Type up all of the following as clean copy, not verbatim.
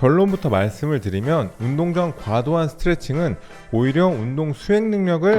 결론부터 말씀을 드리면 운동 전 과도한 스트레칭은 오히려 운동 수행 능력을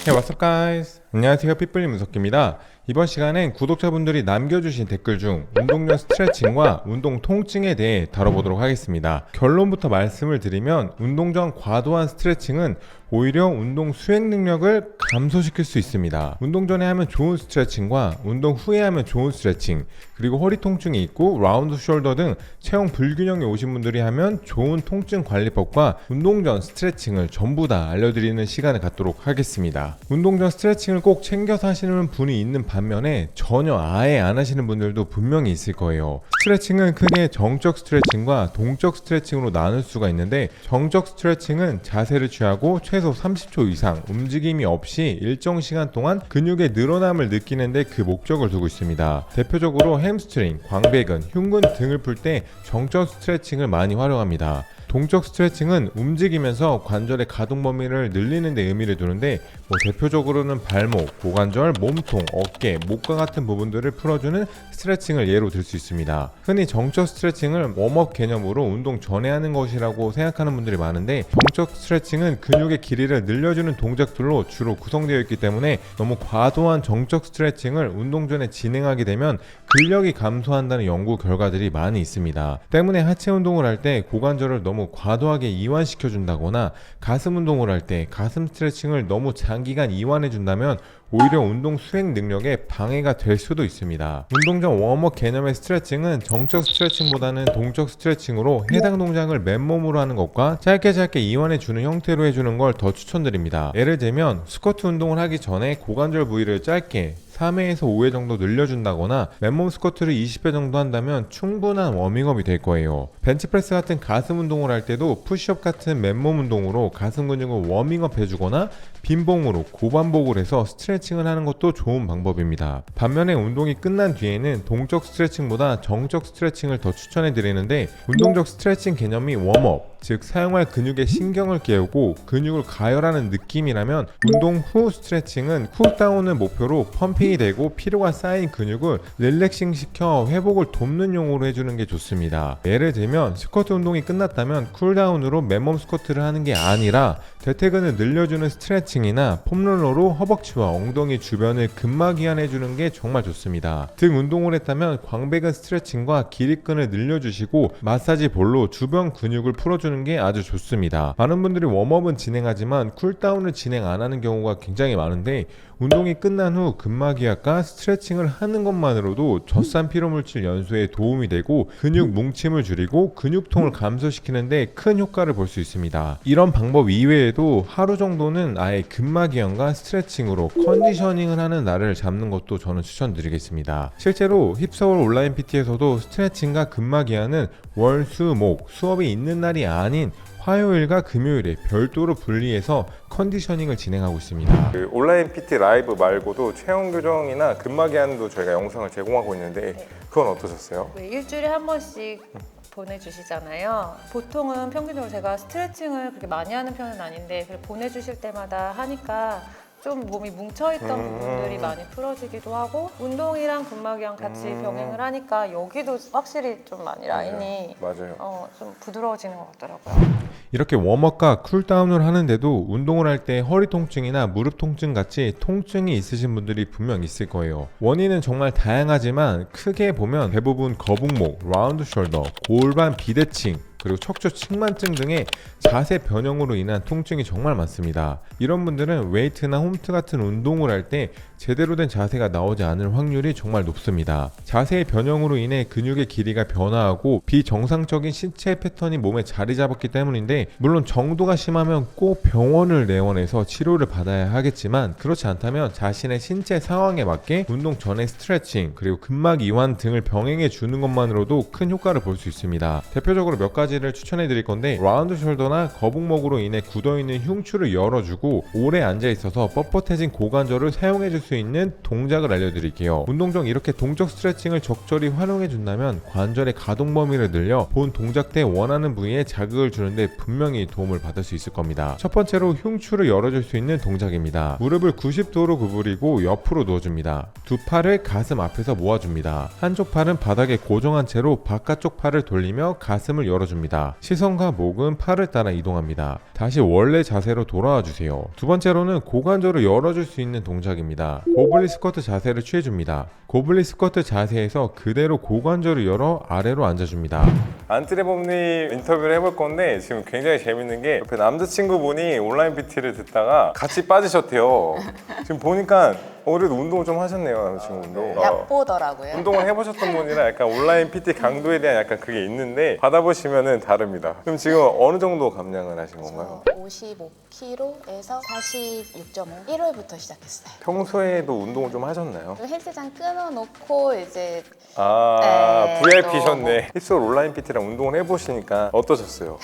Hey, what's up guys? 안녕하세요, 핏불리 문석기입니다. 이번 시간엔 구독자분들이 남겨주신 댓글 중 운동 전 스트레칭과 운동 통증에 대해 다뤄보도록 하겠습니다. 결론부터 말씀을 드리면 운동 전 과도한 스트레칭은 오히려 운동 수행 능력을 감소시킬 수 있습니다. 운동 전에 하면 좋은 스트레칭과 운동 후에 하면 좋은 스트레칭, 그리고 허리 통증이 있고 라운드 숄더 등 체형 불균형이 오신 분들이 하면 좋은 통증 관리법과 운동 전 스트레칭을 전부 다 알려드리는 시간을 갖도록 하겠습니다. 운동 전 스트레칭을 꼭 챙겨서 하시는 분이 있는 반면에 전혀 아예 안 하시는 분들도 분명히 있을 거예요. 스트레칭은 크게 정적 스트레칭과 동적 스트레칭으로 나눌 수가 있는데, 정적 스트레칭은 자세를 취하고 최소 30초 이상 움직임이 없이 일정 시간 동안 근육의 늘어남을 느끼는데 그 목적을 두고 있습니다. 대표적으로 햄스트링, 광배근, 흉근 등을 풀 때 정적 스트레칭을 많이 활용합니다. 동적 스트레칭은 움직이면서 관절의 가동 범위를 늘리는 데 의미를 두는데, 대표적으로는 발목, 고관절, 몸통, 어깨, 목과 같은 부분들을 풀어주는 스트레칭을 예로 들 수 있습니다. 흔히 정적 스트레칭을 웜업 개념으로 운동 전에 하는 것이라고 생각하는 분들이 많은데, 정적 스트레칭은 근육의 길이를 늘려주는 동작들로 주로 구성되어 있기 때문에 너무 과도한 정적 스트레칭을 운동 전에 진행하게 되면 근력이 감소한다는 연구 결과들이 많이 있습니다. 때문에 하체 운동을 할 때 고관절을 너무 과도하게 이완시켜 준다거나 가슴 운동을 할 때 가슴 스트레칭을 너무 장기간 이완해 준다면 오히려 운동 수행 능력에 방해가 될 수도 있습니다. 운동 전 웜업 개념의 스트레칭은 정적 스트레칭보다는 동적 스트레칭으로 해당 동작을 맨몸으로 하는 것과 짧게 이완해 주는 형태로 해주는 걸 더 추천드립니다. 예를 들면 스쿼트 운동을 하기 전에 고관절 부위를 짧게 3회에서 5회 정도 늘려준다거나 맨몸 스쿼트를 20회 정도 한다면 충분한 워밍업이 될 거예요. 벤치프레스 같은 가슴 운동을 할 때도 푸시업 같은 맨몸 운동으로 가슴 근육을 워밍업 해주거나 빈봉으로 고반복을 해서 스트레칭을 하는 것도 좋은 방법입니다. 반면에 운동이 끝난 뒤에는 동적 스트레칭보다 정적 스트레칭을 더 추천해 드리는데, 운동적 스트레칭 개념이 웜업, 즉 사용할 근육에 신경을 깨우고 근육을 가열하는 느낌이라면, 운동 후 스트레칭은 쿨다운을 목표로 펌핑이 되고 피로가 쌓인 근육을 릴렉싱 시켜 회복을 돕는 용으로 해주는 게 좋습니다. 예를 들면 스쿼트 운동이 끝났다면 쿨다운으로 맨몸 스쿼트를 하는 게 아니라 대퇴근을 늘려주는 스트레칭이나 폼롤러로 허벅지와 엉덩이 주변을 근막 이완해주는 게 정말 좋습니다. 등 운동을 했다면 광배근 스트레칭과 기립근을 늘려주시고 마사지 볼로 주변 근육을 풀어주는 게 아주 좋습니다. 많은 분들이 웜업은 진행하지만 쿨다운을 진행 안 하는 경우가 굉장히 많은데, 운동이 끝난 후 근막 이완과 스트레칭을 하는 것만으로도 젖산 피로물질 연소에 도움이 되고 근육 뭉침을 줄이고 근육통을 감소시키는데 큰 효과를 볼 수 있습니다. 이런 방법 이외에도 하루 정도는 아예 근막 이완과 스트레칭으로 컨디셔닝을 하는 날을 잡는 것도 저는 추천드리겠습니다. 실제로 힙서울 온라인 PT에서도 스트레칭과 근막 이완은 월, 수, 목 수업이 있는 날이 아닌 화요일과 금요일에 별도로 분리해서 컨디셔닝을 진행하고 있습니다. 그 온라인 PT 라이브 말고도 체형 교정이나 근막 이완도 저희가 영상을 제공하고 있는데, 그건 어떠셨어요? 일주일에 한 번씩 보내주시잖아요. 보통은 평균적으로 제가 스트레칭을 그렇게 많이 하는 편은 아닌데, 보내주실 때마다 하니까 좀 몸이 뭉쳐있던 부분들이 많이 풀어지기도 하고, 운동이랑 근막이랑 같이 병행을 하니까 여기도 확실히 좀 많이 라인이 맞아요. 좀 부드러워지는 것 같더라고요. 이렇게 웜업과 쿨다운을 하는데도 운동을 할 때 허리 통증이나 무릎 통증 같이 통증이 있으신 분들이 분명 있을 거예요. 원인은 정말 다양하지만 크게 보면 대부분 거북목, 라운드 숄더, 골반 비대칭, 그리고 척추 측만증 등의 자세 변형으로 인한 통증이 정말 많습니다. 이런 분들은 웨이트나 홈트 같은 운동을 할 때 제대로 된 자세가 나오지 않을 확률이 정말 높습니다. 자세의 변형으로 인해 근육의 길이가 변화하고 비정상적인 신체 패턴이 몸에 자리 잡았기 때문인데, 물론 정도가 심하면 꼭 병원을 내원해서 치료를 받아야 하겠지만, 그렇지 않다면 자신의 신체 상황에 맞게 운동 전에 스트레칭, 그리고 근막 이완 등을 병행해 주는 것만으로도 큰 효과를 볼 수 있습니다. 대표적으로 몇 가지 가지를 추천해 드릴 건데, 라운드 숄더나 거북목으로 인해 굳어있는 흉추를 열어주고 오래 앉아있어서 뻣뻣해진 고관절을 사용해 줄 수 있는 동작을 알려드릴게요. 운동 중 이렇게 동적 스트레칭을 적절히 활용해 준다면 관절의 가동 범위를 늘려 본 동작 때 원하는 부위에 자극을 주는데 분명히 도움을 받을 수 있을 겁니다. 첫 번째로 흉추를 열어줄 수 있는 동작입니다. 무릎을 90도로 구부리고 옆으로 누워줍니다. 두 팔을 가슴 앞에서 모아줍니다. 한쪽 팔은 바닥에 고정한 채로 바깥쪽 팔을 돌리며 가슴을 열어줍니다. 시선과 목은 팔을 따라 이동합니다. 다시 원래 자세로 돌아와 주세요. 두 번째로는 고관절을 열어줄 수 있는 동작입니다. 고블린 스쿼트 자세를 취해줍니다. 고블린 스쿼트 자세에서 그대로 고관절을 열어 아래로 앉아줍니다. 안트레범님 인터뷰를 해볼 건데 지금 굉장히 재밌는 게 옆에 남자친구분이 온라인 PT를 듣다가 같이 빠지셨대요. 지금 보니까 그래도 운동을 좀 하셨네요, 남자친구분도. 약 보더라고요. 운동을 해보셨던 분이라 약간 온라인 PT 강도에 대한 약간 그게 있는데 받아보시면은 다릅니다. 그럼 지금 어느 정도 감량을 하신 건가요? 55kg에서 46.5 1월부터 시작했어요. 평소에도 운동을 좀 하셨나요? 헬스장 끊어놓고 이제 아, 네, VIP셨네. 힙솔 온라인 PT랑 운동을 해보시니까 어떠셨어요?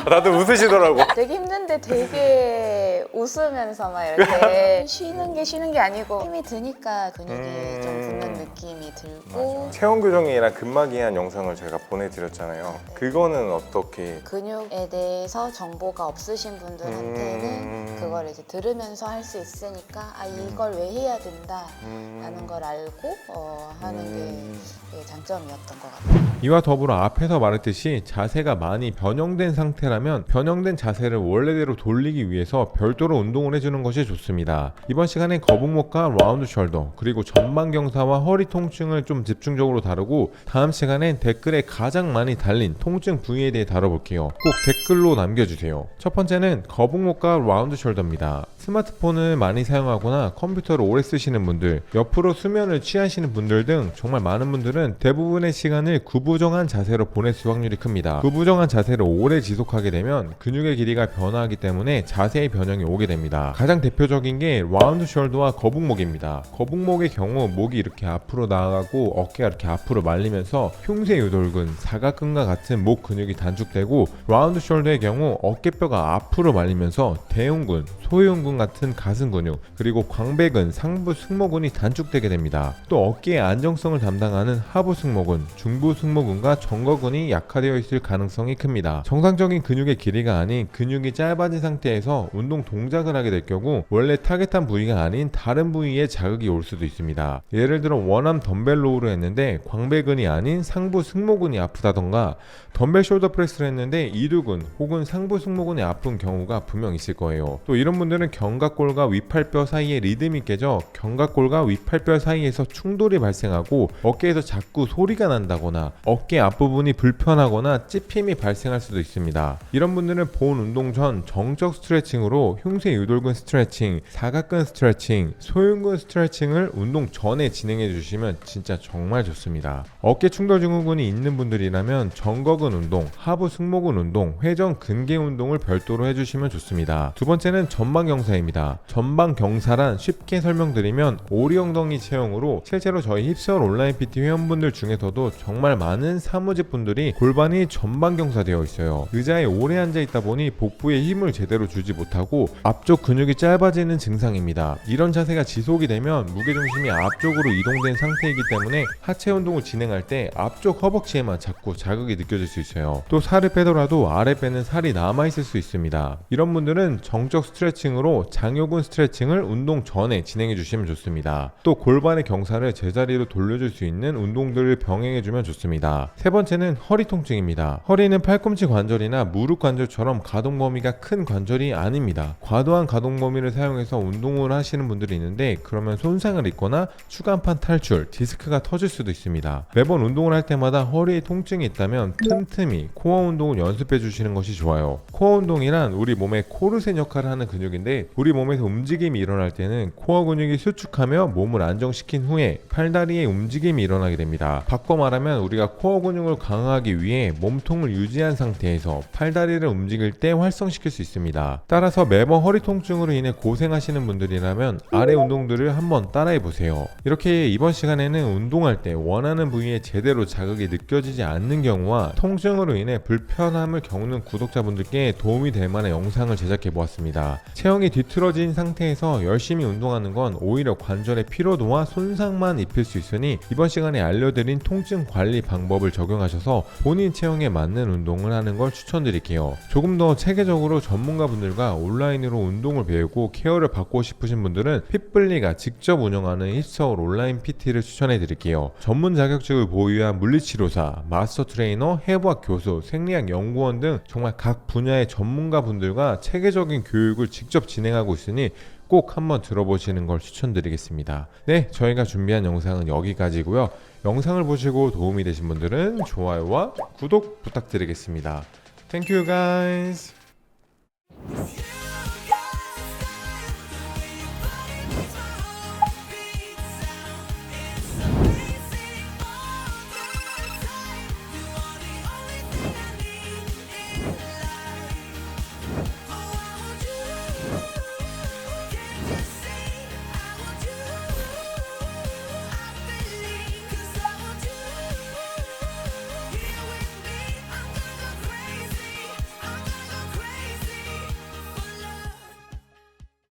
다들 웃으시더라고. 되게 힘든데 되게 웃으면서 막 이렇게 쉬는 게 아니고 힘이 드니까 근육이 좀 붙는 느낌이 들고 체형 교정이랑 근막이한 영상을 제가 보내드렸잖아요. 그거는 어떻게? 근육에 대해서 정보가 없으신 분들한테는 그걸 이제 들으면서 할 수 있으니까 이걸 왜 해야 된다 라는 걸 알고 하는 게 장점이었던 것 같아요. 이와 더불어 앞에서 말했듯이 자세가 많이 변형된 상태라면 변형된 자세를 원래대로 돌리기 위해서 별도로 운동을 해주는 것이 좋습니다. 이번 시간엔 거북목과 라운드 숄더 그리고 전방 경사와 허리 통증을 좀 집중적으로 다루고, 다음 시간엔 댓글에 가장 많이 달린 통증 부위에 대해 다뤄볼게요. 꼭 댓글로 남겨주세요. 첫 번째는 거북목과 라운드 숄더입니다. 스마트폰을 많이 사용하거나 컴퓨터를 오래 쓰시는 분들, 옆으로 수면을 취하시는 분들 등 정말 많은 분들은 대부분의 시간을 구부정한 자세로 보낼 수 확률이 큽니다. 구부정한 자세를 오래 지속하게 되면 근육의 길이가 변화하기 때문에 자세의 변형이 오게 됩니다. 가장 대표적인 게 라운드 숄더와 거북목입니다. 거북목의 경우 목이 이렇게 앞으로 나아가고 어깨가 이렇게 앞으로 말리면서 흉쇄 유돌근, 사각근과 같은 목 근육이 단축되고, 라운드 숄더의 경우 어깨뼈가 앞으로 말리면서 대흉근, 소흉근 같은 가슴 근육, 그리고 광배근, 상부 승모근이 단축되게 됩니다. 또 어깨의 안정성을 담당하는 하부 승모근, 중부 승모근과 정거근이 약화되어 있을 가능성이 큽니다. 정상적인 근육의 길이가 아닌 근육이 짧아진 상태에서 운동 동작을 하게 될 경우 원래 타겟한 부위가 아닌 다른 부위에 자극이 올 수도 있습니다. 예를 들어 원암 덤벨 로우를 했는데 광배근이 아닌 상부 승모근이 아프다던가, 덤벨 숄더 프레스를 했는데 이두근 혹은 상부 승모근이 아픈 경우가 분명 있을 거예요. 또 이런 분들은 견갑골과 위팔뼈 사이에 리듬이 깨져 견갑골과 위팔뼈 사이에서 충돌이 발생하고 어깨에서 자꾸 소리가 난다거나 어깨 앞부분이 불편하거나 찝힘이 발생할 수도 있습니다. 이런 분들은 본 운동 전 정적 스트레칭으로 흉쇄 유돌근 스트레칭, 사각근 스트레칭, 소흉근 스트레칭을 운동 전에 진행해 주시면 진짜 정말 좋습니다. 어깨 충돌 증후군이 있는 분들이라면 정거근 운동, 하부 승모근 운동, 회전 근개 운동을 별도로 해주시면 좋습니다. 두 번째는 전방 경사입니다. 전방 경사란 쉽게 설명드리면 오리 엉덩이 체형으로 실제로 저희 힙스월 온라인 PT 회원분들 중에서도 정말 많은 사무직 분들이 골반이 전방 경사되어 있어요. 의자에 오래 앉아 있다 보니 복부에 힘을 제대로 주지 못하고 앞쪽 근육이 짧아지는 증상입니다. 이런 자세가 지속이 되면 무게중심이 앞쪽으로 이동된 상태이기 때문에 하체 운동을 진행할 때 앞쪽 허벅지에만 자꾸 자극이 느껴질 수 있어요. 또 살을 빼더라도 아랫배는 살이 남아있을 수 있습니다. 이런 분들은 정적 스트레칭으로 장요근 스트레칭을 운동 전에 진행해 주시면 좋습니다. 또 골반의 경사를 제자리로 돌려줄 수 있는 운동들을 병행해 주면 좋습니다. 세 번째는 허리 통증입니다. 허리는 팔꿈치 관절이나 무릎 관절처럼 가동 범위가 큰 관절이 아닙니다. 과도한 가동 범위를 사용해서 운동을 하시는 분들이 있는데 그러면 손상을 입거나 추간판 탈출, 디스크가 터질 수도 있습니다. 매번 운동을 할 때마다 허리에 통증이 있다면 틈틈이 코어 운동을 연습해 주시는 것이 좋아요. 코어 운동이란 우리 몸의 코르셋 역할을 하는 근육인데, 우리 몸에서 움직임이 일어날 때는 코어 근육이 수축하며 몸을 안정시킨 후에 팔다리의 움직임이 일어나게 됩니다. 있습니다. 바꿔 말하면 우리가 코어 근육을 강화하기 위해 몸통을 유지한 상태에서 팔다리를 움직일 때 활성시킬 수 있습니다. 따라서 매번 허리 통증으로 인해 고생하시는 분들이라면 아래 운동들을 한번 따라해 보세요. 이렇게 이번 시간에는 운동할 때 원하는 부위에 제대로 자극이 느껴지지 않는 경우와 통증으로 인해 불편함을 겪는 구독자분들께 도움이 될 만한 영상을 제작해 보았습니다. 체형이 뒤틀어진 상태에서 열심히 운동하는 건 오히려 관절의 피로도와 손상만 입힐 수 있으니 이번 시간에 알려드린 통증 관리 방법을 적용하셔서 본인 체형에 맞는 운동을 하는 걸 추천드릴게요. 조금 더 체계적으로 전문가분들과 온라인으로 운동을 배우고 케어를 받고 싶으신 분들은 핏블리가 직접 운영하는 힙서울 온라인 PT를 추천해 드릴게요. 전문 자격증을 보유한 물리치료사, 마스터 트레이너, 해부학 교수, 생리학 연구원 등 정말 각 분야의 전문가분들과 체계적인 교육을 직접 진행하고 있으니 꼭 한번 들어보시는 걸 추천드리겠습니다. 네, 저희가 준비한 영상은 여기까지고요. 영상을 보시고 도움이 되신 분들은 좋아요와 구독 부탁드리겠습니다. Thank you guys.